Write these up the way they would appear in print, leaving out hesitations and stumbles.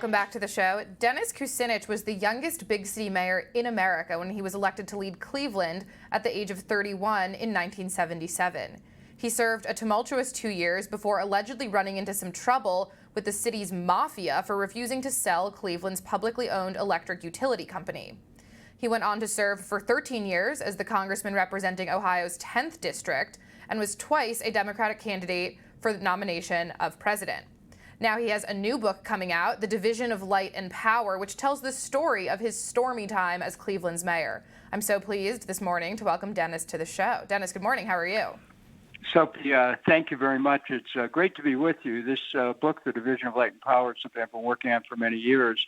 welcome back to the show. Dennis Kucinich was the youngest big city mayor in America when he was elected to lead Cleveland at the age of 31 in 1977. He served a tumultuous 2 years before allegedly running into some trouble with the city's mafia for refusing to sell Cleveland's publicly owned electric utility company. He went on to serve for 13 years as the congressman representing Ohio's 10th district and was twice a Democratic candidate for the nomination of president. Now he has a new book coming out, The Division of Light and Power, which tells the story of his stormy time as Cleveland's mayor. I'm so pleased this morning to welcome Dennis to the show. Dennis, good morning. How are you? Sophie, thank you very much. It's great to be with you. This book, The Division of Light and Power, is something I've been working on for many years.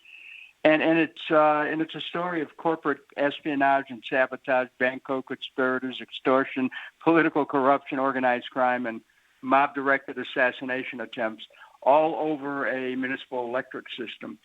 And it's a story of corporate espionage and sabotage, banco conspirators, extortion, political corruption, organized crime, and mob-directed assassination attempts all over a municipal electric system.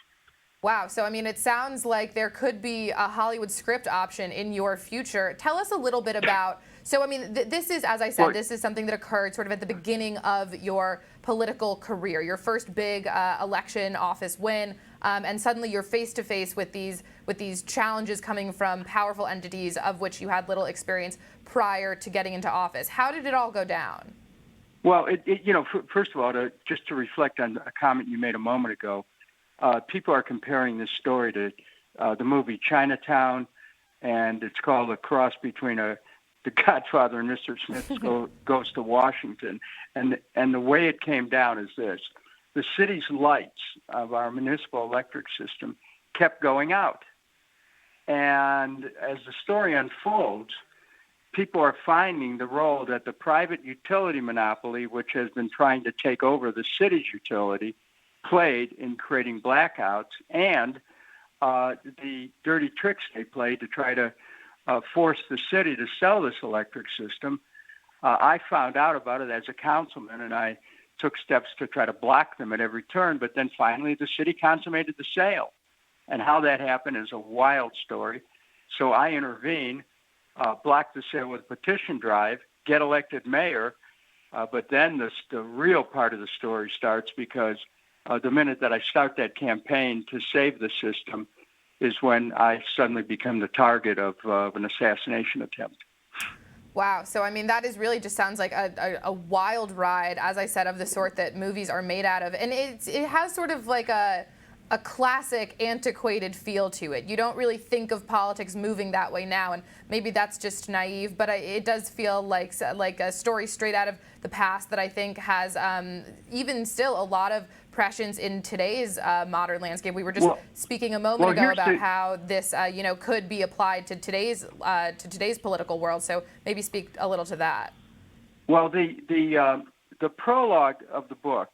Wow. So, I mean, it sounds like there could be a Hollywood script option in your future. Tell us a little bit about, so, I mean, this is, as I said, this is something that occurred sort of at the beginning of your political career, your first big election office win, and suddenly you're face-to-face with these challenges coming from powerful entities of which you had little experience prior to getting into office. How did it all go down? Well, first of all, just to reflect on a comment you made a moment ago, people are comparing this story to the movie Chinatown, and it's called a cross between The Godfather and Mr. Smith Goes to Washington. And the way it came down is this. The city's lights of our municipal electric system kept going out. And as the story unfolds, people are finding the role that the private utility monopoly, which has been trying to take over the city's utility, played in creating blackouts, and the dirty tricks they played to try to force the city to sell this electric system. I found out about it as a councilman, and I took steps to try to block them at every turn, but then finally the city consummated the sale. And how that happened is a wild story. So I intervene, block the sale with a petition drive, get elected mayor, but then the real part of the story starts because the minute that I start that campaign to save the system is when I suddenly become the target of an assassination attempt. Wow. So, I mean, that is really just sounds like a wild ride, as I said, of the sort that movies are made out of. And it has sort of like a classic, antiquated feel to it. You don't really think of politics moving that way now, and maybe that's just naive, but it does feel like a story straight out of the past that I think has even still a lot of prescience in today's modern landscape. We were just speaking a moment ago about how this, could be applied to today's political world. So maybe speak a little to that. Well, the prologue of the book,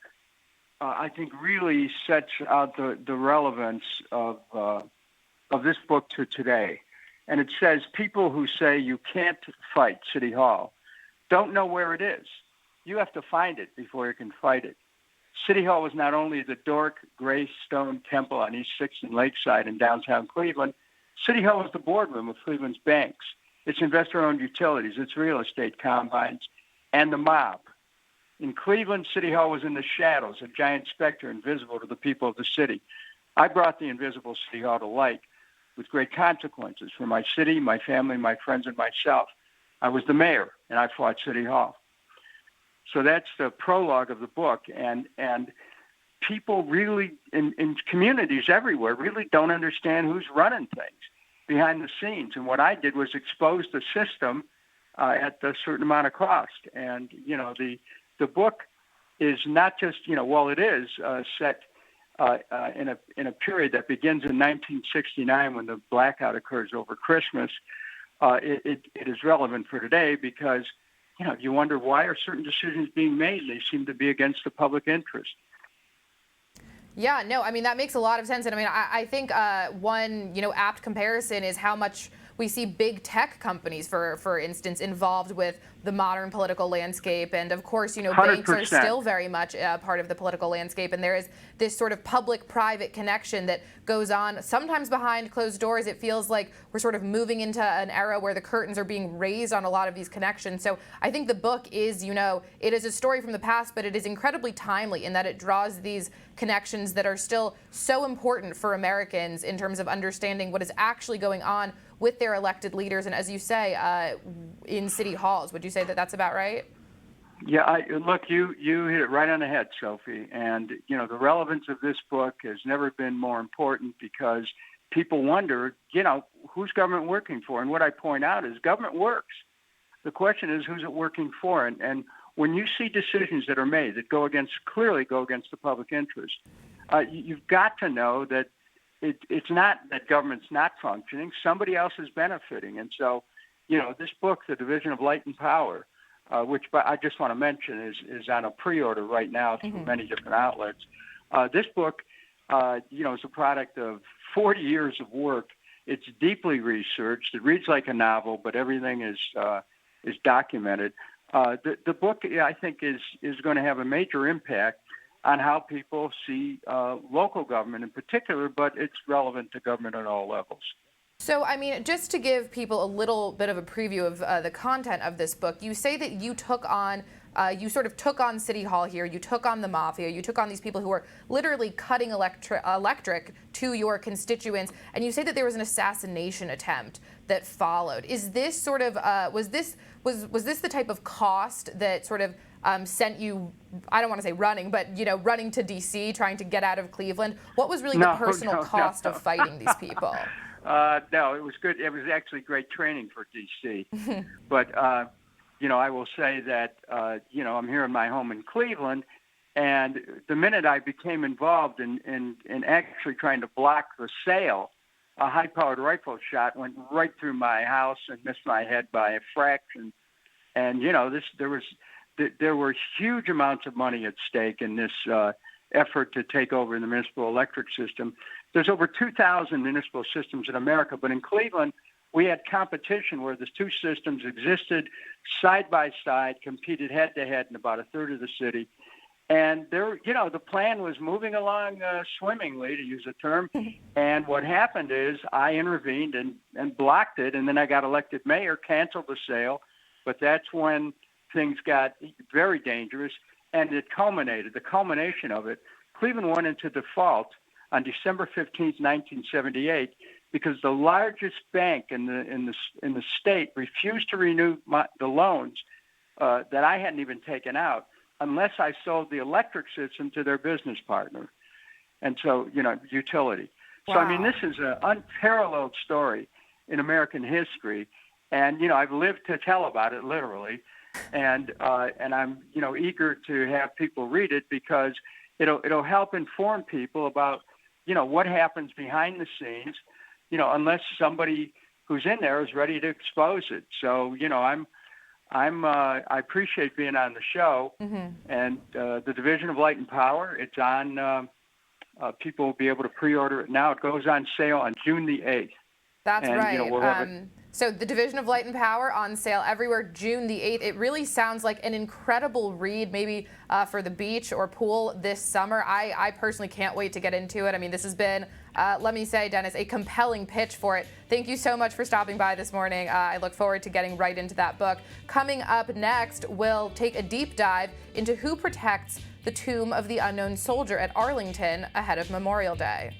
I think, really sets out the relevance of this book to today. And it says people who say you can't fight City Hall don't know where it is. You have to find it before you can fight it. City Hall was not only the Doric gray stone temple on East 6th and Lakeside in downtown Cleveland. City Hall was the boardroom of Cleveland's banks, its investor-owned utilities, its real estate combines, and the mob. In Cleveland, City Hall was in the shadows, a giant specter invisible to the people of the city. I brought the invisible City Hall to light with great consequences for my city, my family, my friends, and myself. I was the mayor, and I fought City Hall. So that's the prologue of the book, and people really, in communities everywhere, really don't understand who's running things behind the scenes. And what I did was expose the system at a certain amount of cost. And, the book is not just, it is set in a period that begins in 1969 when the blackout occurs over Christmas. It is relevant for today because, you wonder why are certain decisions being made? They seem to be against the public interest. Yeah, no, I mean, that makes a lot of sense. And I mean, I think one, apt comparison is how much we see big tech companies, for instance, involved with the modern political landscape. And of course, banks are 100%. still very much part of the political landscape. And there is this sort of public-private connection that goes on sometimes behind closed doors. It feels like we're sort of moving into an era where the curtains are being raised on a lot of these connections. So I think the book is, it is a story from the past, but it is incredibly timely in that it draws these connections that are still so important for Americans in terms of understanding what is actually going on with their elected leaders, and as you say, in city halls. Would you say that that's about right? Yeah, look, you hit it right on the head, Sophie. And, the relevance of this book has never been more important because people wonder, who's government working for? And what I point out is government works. The question is, who's it working for? And when you see decisions that are made that clearly go against the public interest, you've got to know that it's not that government's not functioning. Somebody else is benefiting. And so, this book, The Division of Light and Power, which I just want to mention is on a pre-order right now through many different outlets. This book, is a product of 40 years of work. It's deeply researched. It reads like a novel, but everything is documented. The book, I think, is going to have a major impact on how people see local government in particular, but it's relevant to government at all levels. So, just to give people a little bit of a preview of the content of this book, you say that you took on, you sort of took on City Hall here, you took on the mafia, you took on these people who were literally cutting electric to your constituents, and you say that there was an assassination attempt that followed. Is this sort of, was this the type of cost that sort of sent you, I don't want to say running, but, running to D.C., trying to get out of Cleveland? What was really the personal cost of fighting these people? No, it was good. It was actually great training for D.C. But, I will say that, I'm here in my home in Cleveland, and the minute I became involved in actually trying to block the sale, a high-powered rifle shot went right through my house and missed my head by a fraction. And, there were huge amounts of money at stake in this effort to take over the municipal electric system. There's over 2,000 municipal systems in America, but in Cleveland, we had competition where the two systems existed side by side, competed head to head in about a third of the city. And the plan was moving along swimmingly, to use a term. And what happened is I intervened and blocked it, and then I got elected mayor, canceled the sale. But that's when things got very dangerous, and it culminated. The culmination of it, Cleveland went into default on December 15th, 1978, because the largest bank in the state refused to renew the loans that I hadn't even taken out unless I sold the electric system to their business partner, and so utility. Wow. So this is an unparalleled story in American history, and I've lived to tell about it literally, and I'm eager to have people read it because it'll help inform people about what happens behind the scenes, unless somebody who's in there is ready to expose it. So I appreciate being on the show, and the Division of Light and Power. It's on. People will be able to pre-order it now. It goes on sale on June the 8th. That's right. So the Division of Light and Power on sale everywhere June the 8th. It really sounds like an incredible read, maybe for the beach or pool this summer. I personally can't wait to get into it. This has been, let me say, Dennis, a compelling pitch for it. Thank you so much for stopping by this morning. I look forward to getting right into that book. Coming up next, we'll take a deep dive into who protects the tomb of the unknown soldier at Arlington ahead of Memorial Day.